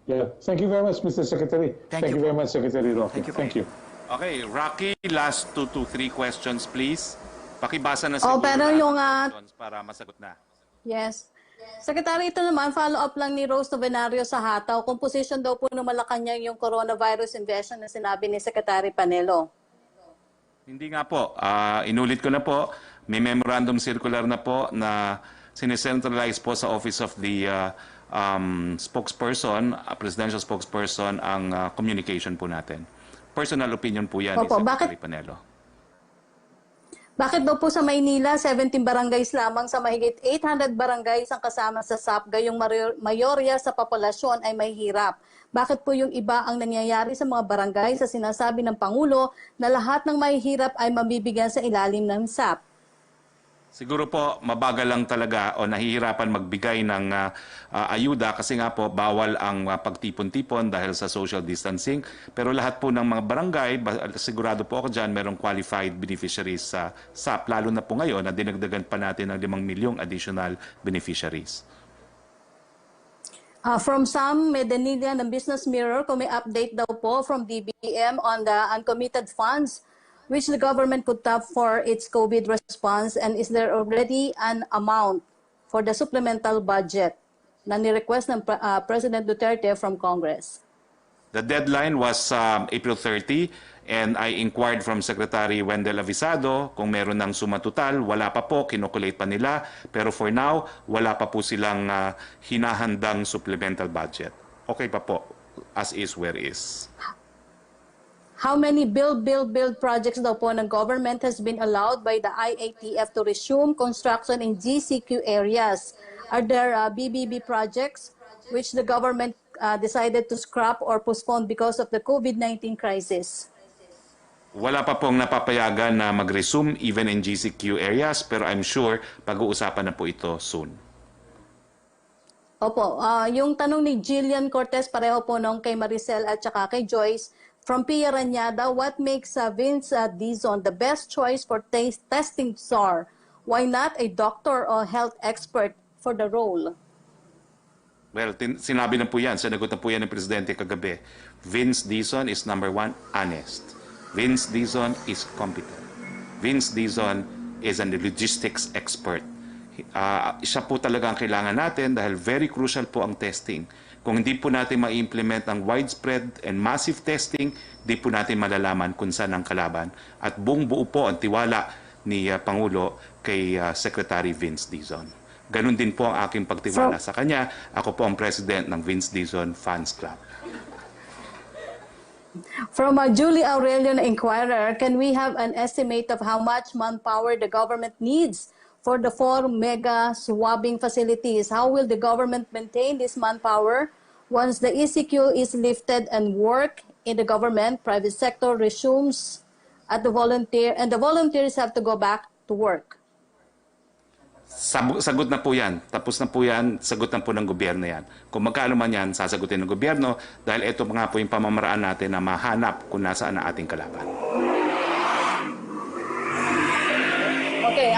Yeah. Thank you very much, Mr. Secretary. Thank you. Very much, Secretary Roque. Thank you. Okay, Rocky, last 2 to 3 questions, please. Pakibasa na Oh, siguro pero lahat yung, ng questions para masagot na. Yes. Secretary, ito naman, follow-up lang ni Rose Novenario sa hataw. Composition daw po ng Malacanang yung coronavirus invasion na sinabi ni Secretary Panelo. Hindi nga po. Inulit ko na po. May memorandum circular na po na sinicentralize po sa Office of the spokesperson, presidential spokesperson, ang communication po natin. personal opinion po yan Opo, ni Secretary bakit- Panelo. Bakit daw po sa Maynila, 17 barangays lamang sa mahigit 800 barangays ang kasama sa SAP, gayong mayorya sa populasyon ay may hirap? Bakit po yung iba ang nangyayari sa mga barangay sa sinasabi ng Pangulo na lahat ng mahihirap ay mabibigyan sa ilalim ng SAP? Siguro po mabagal lang talaga o nahihirapan magbigay ng ayuda kasi nga po bawal ang pagtipon-tipon dahil sa social distancing. Pero lahat po ng mga barangay, sigurado po ako dyan, merong qualified beneficiaries sa SAP. Lalo na po ngayon na dinagdagan pa natin ng 5 milyong additional beneficiaries. From Sam Medanilla ng Business Mirror, kung may update daw po from DBM on the uncommitted funds which the government could tap for its COVID response, and is there already an amount for the supplemental budget na ni-request ng President Duterte from Congress? The deadline was April 30 and I inquired from Secretary Wendell Avisado kung meron ng suma total. Wala pa po, kinokulate pa nila. Pero for now, wala pa po silang hinahandang supplemental budget. Okay pa po, as is where is. How many build projects daw po ng government has been allowed by the IATF to resume construction in GCQ areas? Are there BBB projects which the government decided to scrap or postpone because of the COVID-19 crisis? Wala pa pong napapayagan na mag-resume even in GCQ areas, pero I'm sure pag-uusapan na po ito soon. Opo, yung tanong ni Jillian Cortez, pareho po nung kay Maricel at saka kay Joyce, from Pia Ranyada, what makes Vince Dizon the best choice for testing SARS? Why not a doctor or health expert for the role? Well, sinabi na po yan, sinagot na po yan ng Presidente kagabi. Vince Dizon is number one, honest. Vince Dizon is competent. Vince Dizon is a logistics expert. Siya po talaga ang kailangan natin dahil very crucial po ang testing. Kung hindi po natin ma-implement ang widespread and massive testing, di po natin malalaman kung saan ang kalaban. At buong buo po ang tiwala ni Pangulo kay Secretary Vince Dizon. Ganun din po ang aking pagtiwala sa kanya. Ako po ang president ng Vince Dizon Fans Club. From Julie Aurelio na Inquirer, can we have an estimate of how much manpower the government needs for the 4 mega swabbing facilities? How will the government maintain this manpower once the ECQ is lifted and work in the government, private sector resumes at the volunteers have to go back to work? Sagot na po yan. Tapos na po yan. Sagot na po ng gobyerno yan. Kung magkano man yan, sasagutin ng gobyerno dahil ito nga po yung pamamaraan natin na mahanap kung nasaan ang ating kalaban. Okay,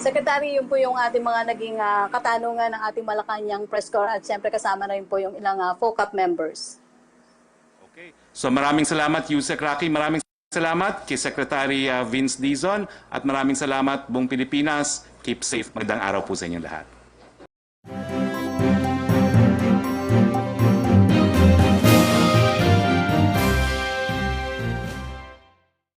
Secretary, yun po yung ating mga naging katanungan ng ating Malacanang press corps at siyempre kasama na yun po yung ilang FOCAP members. Okay. So maraming salamat, Yusek Roque. Maraming salamat kay Secretary Vince Dizon at maraming salamat buong Pilipinas. Keep safe. Magandang araw po sa inyong lahat.